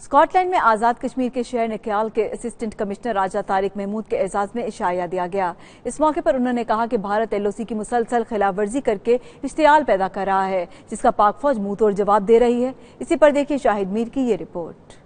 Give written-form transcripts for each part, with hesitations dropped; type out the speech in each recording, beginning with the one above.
Scott land میں آزاد کشمیر کے شہر نکیال کے اسسٹنٹ کمشنر راجہ طارق محمود کے اعزاز میں عشائیہ دیا گیا۔ اس موقع پر انہوں نے کہا کہ بھارت LOC کی مسلسل خلاف ورزی کر کے اشتعال پیدا کر رہا ہے، جس کا پاک فوج منہ توڑ جواب دے رہی ہے۔ اسی پر دیکھیے شاہد میر کی یہ رپورٹ۔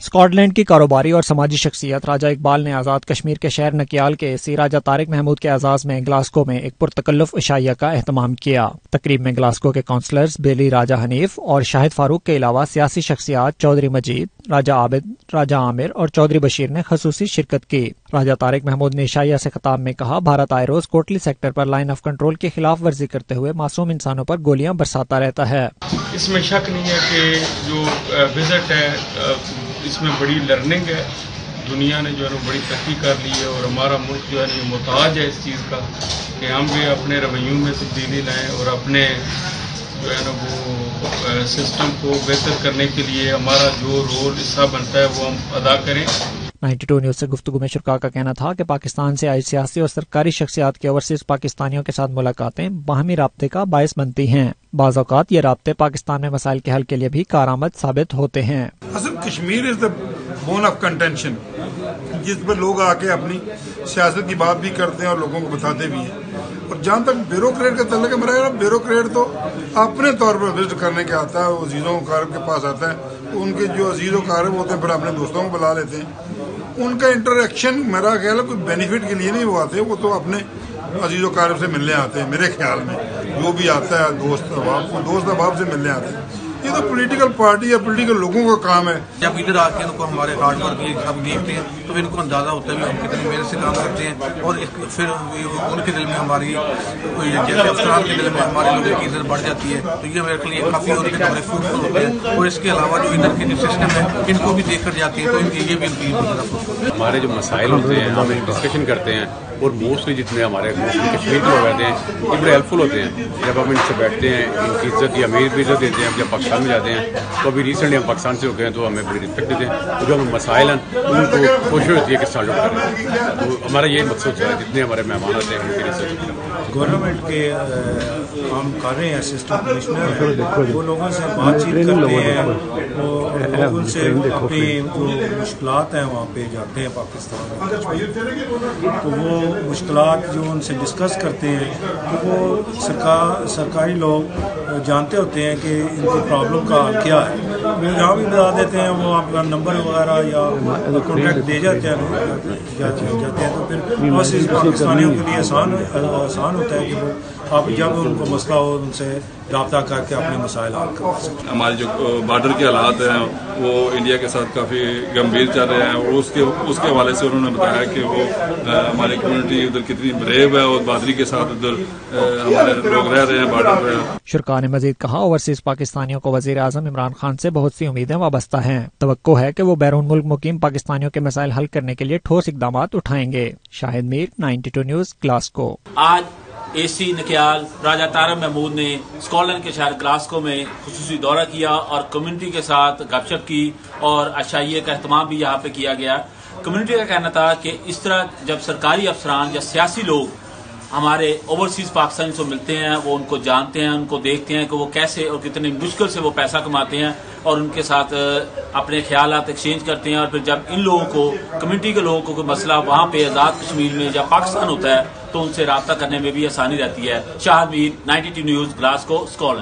اسکاٹ لینڈ کی کاروباری اور سماجی شخصیت راجہ اقبال نے آزاد کشمیر کے شہر نکیال کے AC راجہ طارق محمود کے اعزاز میں گلاسکو میں ایک پرتکلف عشائیہ کا اہتمام کیا۔ تقریب میں گلاسکو کے کونسلرز بیلی راجہ حنیف اور شاہد فاروق کے علاوہ سیاسی شخصیات چودھری مجید، راجہ عابد، راجہ عامر اور چودھری بشیر نے خصوصی شرکت کی۔ راجہ طارق محمود نے عشائیہ سے خطاب میں کہا، بھارت آئے روز کوٹلی سیکٹر پر لائن آف کنٹرول کی خلاف ورزی کرتے ہوئے معصوم انسانوں پر گولیاں برساتا رہتا ہے۔ اس میں شک نہیں ہے کہ جو وزٹ ہے اس میں بڑی لرننگ ہے، دنیا نے جو ہے بڑی ترقی کر لی ہے اور ہمارا ملک جو ہے محتاج ہے اس چیز کا کہ ہم بھی اپنے رویوں میں تبدیلی لائیں اور اپنے جو ہے نا وہ سسٹم کو بہتر کرنے کے لیے ہمارا جو رول حصہ بنتا ہے وہ ہم ادا کریں۔ 92 نیوز سے گفتگو میں شرکاء کا کہنا تھا کہ پاکستان سے آئی سیاسی اور سرکاری شخصیات کے اوورسیز پاکستانیوں کے ساتھ ملاقاتیں باہمی رابطے کا باعث بنتی ہیں۔ بعض اوقات یہ رابطے پاکستان میں مسائل کے حل کے لیے بھی کارآمد ثابت ہوتے ہیں۔ اصل کشمیر از دا بون آف کنٹینشن، جس پر لوگ آ کے اپنی سیاست کی بات بھی کرتے ہیں اور لوگوں کو بتاتے بھی ہیں۔ اور جہاں تک بیوروکریٹ کا تعلق ہے، میرا بیوروکریٹ تو اپنے طور پر وزٹ کرنے کے آتا ہے، وہ عزیزوں اقارب کے پاس آتا ہے، ان کے جو عزیز اقارب ہوتے ہیں پھر اپنے دوستوں کو بلا لیتے ہیں۔ ان کا انٹریکشن میرا خیال ہے کوئی بینیفٹ کے لیے نہیں وہ آتے، وہ تو اپنے عزیز اقارب سے ملنے آتے ہیں۔ میرے خیال میں جو بھی آتا ہے دوست احباب سے ملنے آتے ہیں۔ یہ تو پولیٹیکل پارٹی یا پولیٹیکل لوگوں کا کام ہے۔ جب ادھر آ کے ان کو ہمارے ہارڈ ورک ہم دیکھتے ہیں تو ان کو اندازہ ہوتا ہے بھی ہم کتنی محنت سے کام کرتے ہیں، اور پھر ان کے دل میں ہماری جیسے افسران کے دل میں ہمارے لوگوں کی عزت بڑھ جاتی ہے، تو یہ میرے لیے کافی ان کے ہمارے فروٹفل ہوتے ہیں۔ اور اس کے علاوہ جو ادھر کے جو سسٹم ہے ان کو بھی دیکھ کر جاتے ہیں، تو یہ بھی ان کی ہمارے جو مسائل ہوتے ہیں ہم ڈسکشن کرتے ہیں، اور موسٹلی جتنے ہمارے کشمیر کے لوگ رہتے ہیں یہ بڑے ہیلپ فل ہوتے ہیں۔ جب ہم ان سے بیٹھتے ہیں ان کی عزت یا امیر بھی عزت دیتے ہیں، جب پاکستان میں جاتے ہیں تو ابھی ریسنٹلی ہم پاکستان سے ہو گئے ہیں تو ہمیں بڑی رسپیکٹ دیتے ہیں، اور جو ہمیں مسائل ہیں ان کو کوشش ہوتی ہے کہ سالو کریں۔ تو ہمارا یہ مقصد ہے جتنے ہمارے مہمان آتے ہیں ان کی عزت کریں۔ گورنمنٹ کے کام کر رہے ہیں، اسسٹنٹ کمشنر وہ لوگوں سے بات چیت کرتے ہیں، وہ لوگوں سے اپنی جو مشکلات ہیں وہاں پہ جاتے ہیں پاکستان میں، تو وہ مشکلات جو ان سے ڈسکس کرتے ہیں کہ وہ سرکاری لوگ جانتے ہوتے ہیں کہ ان کی پرابلم کا حل کیا ہے، وہ یہاں بھی بتا دیتے ہیں، وہ آپ کا نمبر وغیرہ یا کانٹیکٹ دے جاتے ہیں، تو پھر پاکستانیوں کے لیے آسان ہوتا ہے کہ وہ آپ جب ان کو مسئلہ ہو ان سے رابطہ کر کے اپنے مسائل حل کر سکتے ہیں۔ ہمارے جو بارڈر کے حالات ہیں وہ انڈیا کے ساتھ کافی گمبھیر چل رہے ہیں، اور اس کے حوالے سے انہوں نے بتایا کہ وہ ہماری کمیونٹی ادھر کتنی بریو ہے اور بہادری کے ساتھ ادھر ہمارے لوگ رہ رہے ہیں بارڈر پہ۔ شرکاء نے مزید کہا، اوورسیز پاکستانیوں کو وزیر اعظم عمران خان سے بہت سی امیدیں وابستہ ہیں۔ توقع ہے کہ وہ بیرون ملک مقیم پاکستانیوں کے مسائل حل کرنے کے لیے ٹھوس اقدامات اٹھائیں گے۔ شاہد میر، 92 نیوز، گلاسکو۔ آج AC نکیال راجہ طارق محمود نے اسکاٹ لینڈ کے شہر گلاسکو میں خصوصی دورہ کیا اور کمیونٹی کے ساتھ گپ شپ کی، اور عشائیے کا اہتمام بھی یہاں پہ کیا گیا۔ کمیونٹی کا کہنا تھا کہ اس طرح جب سرکاری افسران یا سیاسی لوگ ہمارے اوورسیز پاکستانی سے ملتے ہیں، وہ ان کو جانتے ہیں، ان کو دیکھتے ہیں کہ وہ کیسے اور کتنی مشکل سے وہ پیسہ کماتے ہیں، اور ان کے ساتھ اپنے خیالات ایکسچینج کرتے ہیں، اور پھر جب ان لوگوں کو کمیونٹی کے لوگوں کو کوئی مسئلہ وہاں پہ آزاد کشمیر میں یا پاکستان ہوتا ہے تو ان سے رابطہ کرنے میں بھی آسانی رہتی ہے۔ شاہد میر، 92 نیوز، گلاسکو، اسکاٹ لینڈ۔